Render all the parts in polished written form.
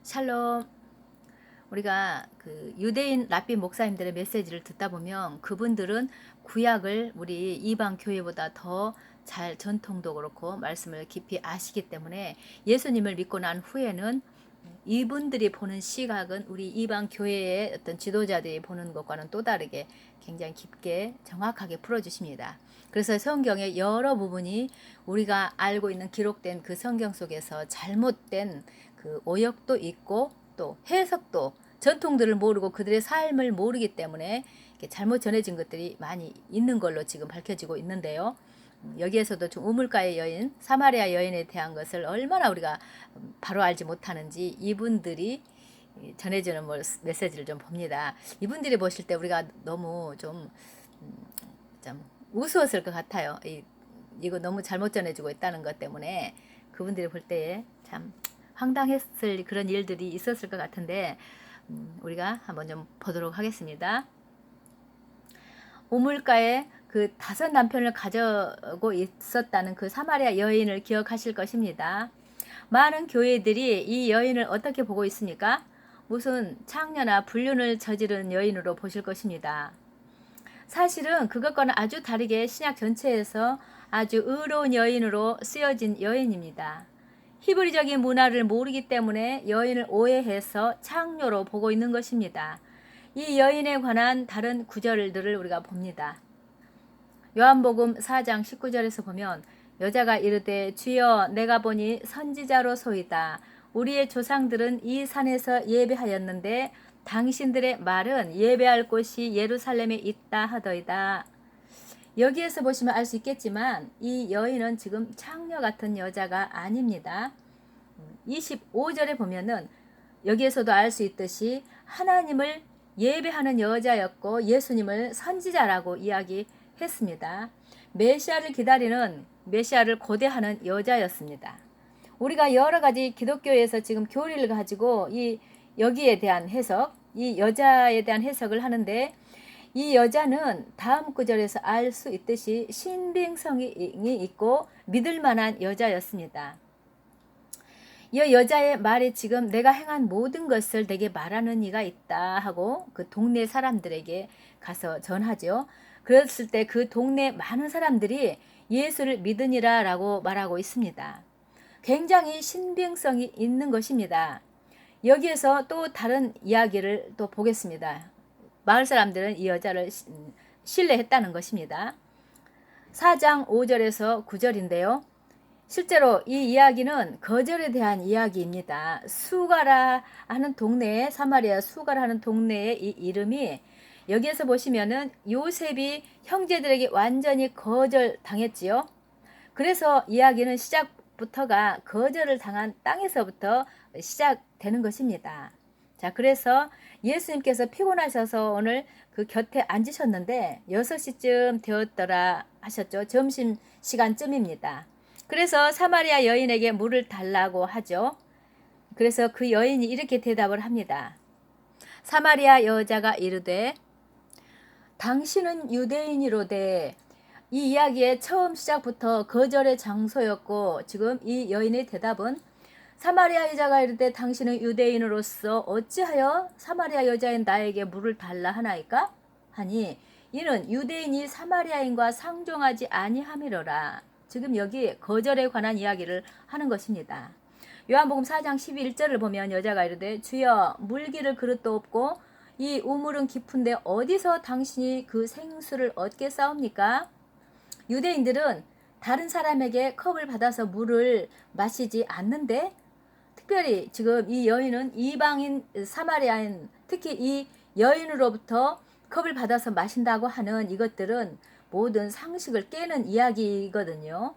샬롬. 우리가 그 유대인 랍비 목사님들의 메시지를 듣다 보면 그분들은 구약을 우리 이방 교회보다 더 잘 전통도 그렇고 말씀을 깊이 아시기 때문에 예수님을 믿고 난 후에는 이분들이 보는 시각은 우리 이방 교회의 어떤 지도자들이 보는 것과는 또 다르게 굉장히 깊게 정확하게 풀어주십니다. 그래서 성경의 여러 부분이 우리가 알고 있는 기록된 그 성경 속에서 잘못된 그 오역도 있고 또 해석도 전통들을 모르고 그들의 삶을 모르기 때문에 잘못 전해진 것들이 많이 있는 걸로 지금 밝혀지고 있는데요. 여기에서도 좀 우물가의 여인, 사마리아 여인에 대한 것을 얼마나 우리가 바로 알지 못하는지 이분들이 전해주는 메시지를 좀 봅니다. 이분들이 보실 때 우리가 너무 좀 우스웠을 것 같아요. 이거 너무 잘못 전해주고 있다는 것 때문에 그분들이 볼 때에 참 황당했을 그런 일들이 있었을 것 같은데 우리가 한번 좀 보도록 하겠습니다. 우물가에 그 5 남편을 가지고 있었다는 그 사마리아 여인을 기억하실 것입니다. 많은 교회들이 이 여인을 어떻게 보고 있습니까? 무슨 창녀나 불륜을 저지른 여인으로 보실 것입니다. 사실은 그것과는 아주 다르게 신약 전체에서 아주 의로운 여인으로 쓰여진 여인입니다. 히브리적인 문화를 모르기 때문에 여인을 오해해서 창녀로 보고 있는 것입니다. 이 여인에 관한 다른 구절들을 우리가 봅니다. 요한복음 4장 19절에서 보면 여자가 이르되 주여 내가 보니 선지자로소이다. 우리의 조상들은 이 산에서 예배하였는데 당신들의 말은 예배할 곳이 예루살렘에 있다 하더이다. 여기에서 보시면 알 수 있겠지만 이 여인은 지금 창녀 같은 여자가 아닙니다. 25절에 보면은 여기에서도 알 수 있듯이 하나님을 예배하는 여자였고 예수님을 선지자라고 이야기했습니다. 메시아를 기다리는 메시아를 고대하는 여자였습니다. 우리가 여러 가지 기독교에서 지금 교리를 가지고 여기에 대한 해석, 이 여자에 대한 해석을 하는데 이 여자는 다음 구절에서 알 수 있듯이 신빙성이 있고 믿을 만한 여자였습니다. 이 여자의 말이 지금 내가 행한 모든 것을 내게 말하는 이가 있다 하고 그 동네 사람들에게 가서 전하죠. 그랬을 때 그 동네 많은 사람들이 예수를 믿으니라 라고 말하고 있습니다. 굉장히 신빙성이 있는 것입니다. 여기에서 또 다른 이야기를 또 보겠습니다. 마을 사람들은 이 여자를 신뢰했다는 것입니다. 4장 5절에서 9절인데요. 실제로 이 이야기는 거절에 대한 이야기입니다. 수가라 하는 동네에 사마리아 수가라 하는 동네의 이 이름이 여기에서 보시면은 요셉이 형제들에게 완전히 거절당했지요. 그래서 이야기는 시작부터가 거절을 당한 땅에서부터 시작되는 것입니다. 자, 그래서 예수님께서 피곤하셔서 오늘 그 곁에 앉으셨는데 6시쯤 되었더라 하셨죠. 점심시간쯤입니다. 그래서 사마리아 여인에게 물을 달라고 하죠. 그래서 그 여인이 이렇게 대답을 합니다. 사마리아 여자가 이르되 당신은 유대인이로되 이 이야기의 처음 시작부터 거절의 장소였고 지금 이 여인의 대답은 사마리아 여자가 이르되 당신은 유대인으로서 어찌하여 사마리아 여자인 나에게 물을 달라 하나이까? 하니 이는 유대인이 사마리아인과 상종하지 아니함이로라. 지금 여기 거절에 관한 이야기를 하는 것입니다. 요한복음 4장 11절을 보면 여자가 이르되 주여 물기를 그릇도 없고 이 우물은 깊은데 어디서 당신이 그 생수를 얻겠사옵니까? 유대인들은 다른 사람에게 컵을 받아서 물을 마시지 않는데 특별히 지금 이 여인은 이방인 사마리아인 특히 이 여인으로부터 컵을 받아서 마신다고 하는 이것들은 모든 상식을 깨는 이야기거든요.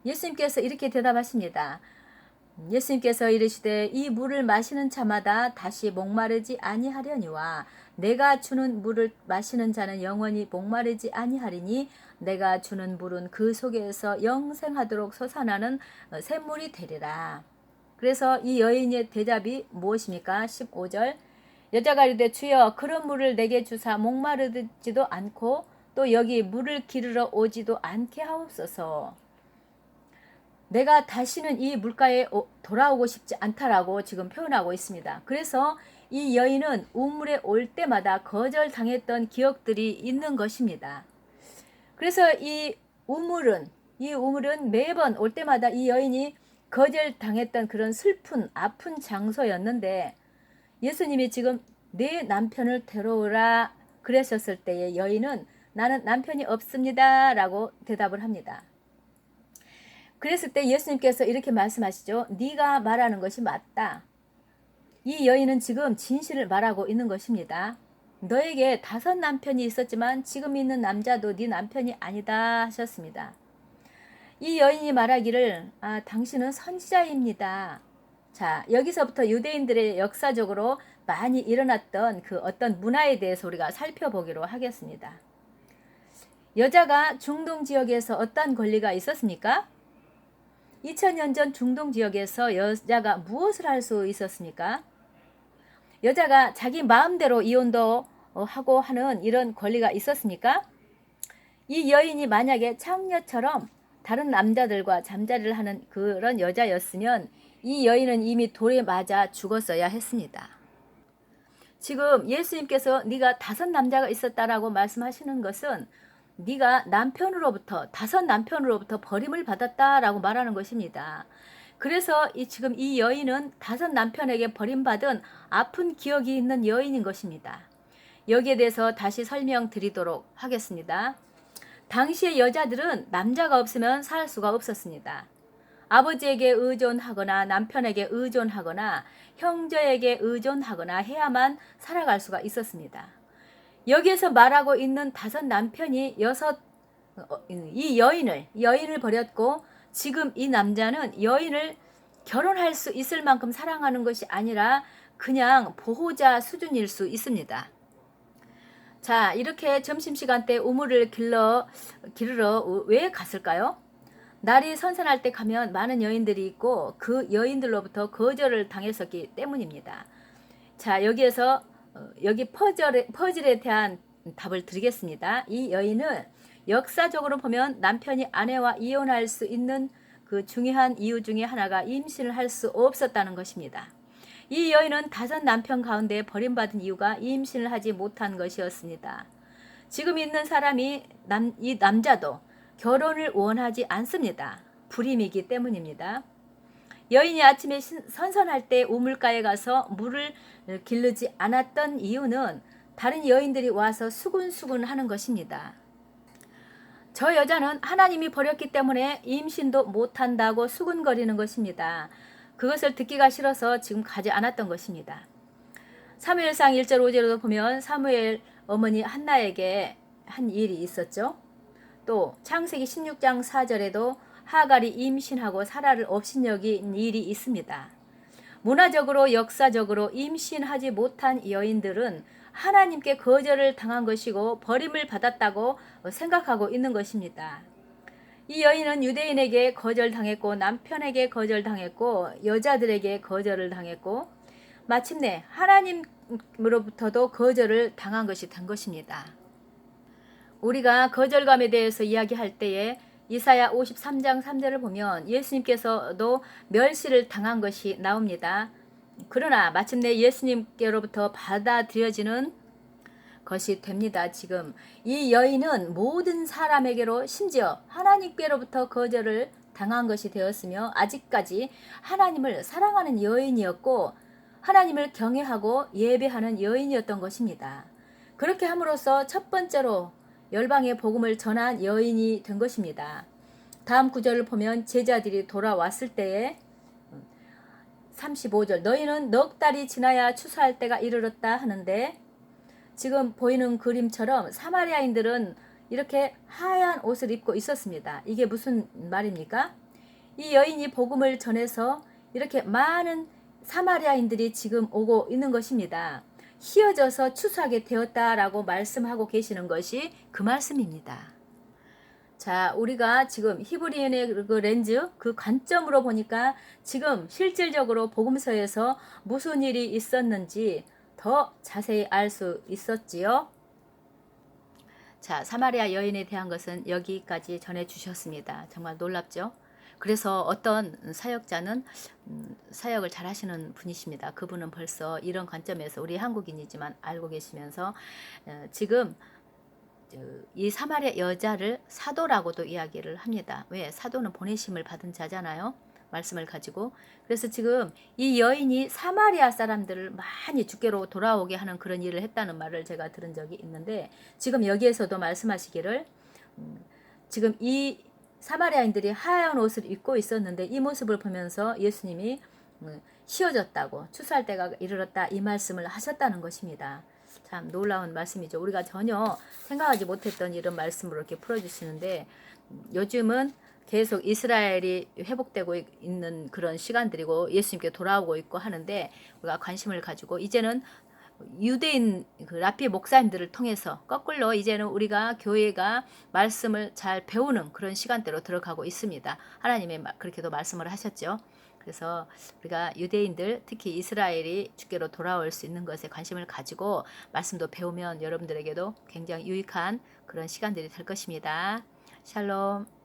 예수님께서 이렇게 대답하십니다. 예수님께서 이르시되 이 물을 마시는 자마다 다시 목마르지 아니하려니와 내가 주는 물을 마시는 자는 영원히 목마르지 아니하리니 내가 주는 물은 그 속에서 영생하도록 솟아나는 샘물이 되리라. 그래서 이 여인의 대답이 무엇입니까? 15절 여자가 이르되 주여 그런 물을 내게 주사 목마르지도 않고 또 여기 물을 기르러 오지도 않게 하옵소서. 내가 다시는 이 물가에 돌아오고 싶지 않다라고 지금 표현하고 있습니다. 그래서 이 여인은 우물에 올 때마다 거절당했던 기억들이 있는 것입니다. 그래서 이 우물은 매번 올 때마다 이 여인이 거절당했던 그런 슬픈 아픈 장소였는데, 예수님이 지금 내 남편을 데려오라 그러셨을 때의 여인은 나는 남편이 없습니다 라고 대답을 합니다. 그랬을 때 예수님께서 이렇게 말씀하시죠. 네가 말하는 것이 맞다. 이 여인은 지금 진실을 말하고 있는 것입니다. 너에게 5 남편이 있었지만 지금 있는 남자도 네 남편이 아니다 하셨습니다. 이 여인이 말하기를 당신은 선지자입니다. 자, 여기서부터 유대인들의 역사적으로 많이 일어났던 그 어떤 문화에 대해서 우리가 살펴보기로 하겠습니다. 여자가 중동 지역에서 어떤 권리가 있었습니까? 2000년 전 중동 지역에서 여자가 무엇을 할 수 있었습니까? 여자가 자기 마음대로 이혼도 하고 하는 이런 권리가 있었습니까? 이 여인이 만약에 창녀처럼 다른 남자들과 잠자리를 하는 그런 여자였으면 이 여인은 이미 돌에 맞아 죽었어야 했습니다. 지금 예수님께서 네가 5 남자가 있었다라고 말씀하시는 것은 네가 남편으로부터 5 남편으로부터 버림을 받았다라고 말하는 것입니다. 그래서 지금 이 여인은 5 남편에게 버림받은 아픈 기억이 있는 여인인 것입니다. 여기에 대해서 다시 설명드리도록 하겠습니다. 당시의 여자들은 남자가 없으면 살 수가 없었습니다. 아버지에게 의존하거나 남편에게 의존하거나 형제에게 의존하거나 해야만 살아갈 수가 있었습니다. 여기에서 말하고 있는 5 남편이 이 여인을 버렸고, 지금 이 남자는 여인을 결혼할 수 있을 만큼 사랑하는 것이 아니라 그냥 보호자 수준일 수 있습니다. 자, 이렇게 점심시간 때 우물을 기르러 왜 갔을까요? 날이 선선할 때 가면 많은 여인들이 있고 그 여인들로부터 거절을 당했었기 때문입니다. 자, 여기에서 여기 퍼즐에 대한 답을 드리겠습니다. 이 여인은 역사적으로 보면 남편이 아내와 이혼할 수 있는 그 중요한 이유 중에 하나가 임신을 할 수 없었다는 것입니다. 이 여인은 5 남편 가운데 버림받은 이유가 임신을 하지 못한 것이었습니다. 지금 있는 사람이 이 남자도 결혼을 원하지 않습니다. 불임이기 때문입니다. 여인이 아침에 선선할 때 우물가에 가서 물을 기르지 않았던 이유는 다른 여인들이 와서 수군수군 하는 것입니다. 저 여자는 하나님이 버렸기 때문에 임신도 못한다고 수군거리는 것입니다. 그것을 듣기가 싫어서 지금 가지 않았던 것입니다. 사무엘상 1절 5절에도 보면 사무엘 어머니 한나에게 한 일이 있었죠. 또 창세기 16장 4절에도 하갈이 임신하고 사라를 업신여긴 일이 있습니다. 문화적으로 역사적으로 임신하지 못한 여인들은 하나님께 거절을 당한 것이고 버림을 받았다고 생각하고 있는 것입니다. 이 여인은 유대인에게 거절당했고 남편에게 거절당했고 여자들에게 거절을 당했고 마침내 하나님으로부터도 거절을 당한 것이 된 것입니다. 우리가 거절감에 대해서 이야기할 때에 이사야 53장 3절을 보면 예수님께서도 멸시를 당한 것이 나옵니다. 그러나 마침내 예수님께로부터 받아들여지는 것이 됩니다. 지금 이 여인은 모든 사람에게로 심지어 하나님께로부터 거절을 당한 것이 되었으며 아직까지 하나님을 사랑하는 여인이었고 하나님을 경외하고 예배하는 여인이었던 것입니다. 그렇게 함으로써 첫 번째로 열방의 복음을 전한 여인이 된 것입니다. 다음 구절을 보면 제자들이 돌아왔을 때에 35절 너희는 넉 달이 지나야 추수할 때가 이르렀다 하는데, 지금 보이는 그림처럼 사마리아인들은 이렇게 하얀 옷을 입고 있었습니다. 이게 무슨 말입니까? 이 여인이 복음을 전해서 이렇게 많은 사마리아인들이 지금 오고 있는 것입니다. 휘어져서 추수하게 되었다라고 말씀하고 계시는 것이 그 말씀입니다. 자, 우리가 지금 히브리인의 그 렌즈, 그 관점으로 보니까 지금 실질적으로 복음서에서 무슨 일이 있었는지 더 자세히 알 수 있었지요. 자, 사마리아 여인에 대한 것은 여기까지 전해 주셨습니다. 정말 놀랍죠? 그래서 어떤 사역자는 사역을 잘 하시는 분이십니다. 그분은 벌써 이런 관점에서 우리 한국인이지만 알고 계시면서 지금 이 사마리아 여자를 사도라고도 이야기를 합니다. 왜? 사도는 보내심을 받은 자잖아요. 말씀을 가지고. 그래서 지금 이 여인이 사마리아 사람들을 많이 주께로 돌아오게 하는 그런 일을 했다는 말을 제가 들은 적이 있는데, 지금 여기에서도 말씀하시기를 지금 이 사마리아인들이 하얀 옷을 입고 있었는데 이 모습을 보면서 예수님이 쉬어졌다고, 추수할 때가 이르렀다, 이 말씀을 하셨다는 것입니다. 참 놀라운 말씀이죠. 우리가 전혀 생각하지 못했던 이런 말씀으로 이렇게 풀어주시는데, 요즘은 계속 이스라엘이 회복되고 있는 그런 시간들이고 예수님께 돌아오고 있고 하는데, 우리가 관심을 가지고 이제는 유대인 그 라피 목사님들을 통해서 거꾸로 이제는 우리가 교회가 말씀을 잘 배우는 그런 시간대로 들어가고 있습니다. 하나님이 그렇게도 말씀을 하셨죠. 그래서 우리가 유대인들, 특히 이스라엘이 주께로 돌아올 수 있는 것에 관심을 가지고 말씀도 배우면 여러분들에게도 굉장히 유익한 그런 시간들이 될 것입니다. 샬롬.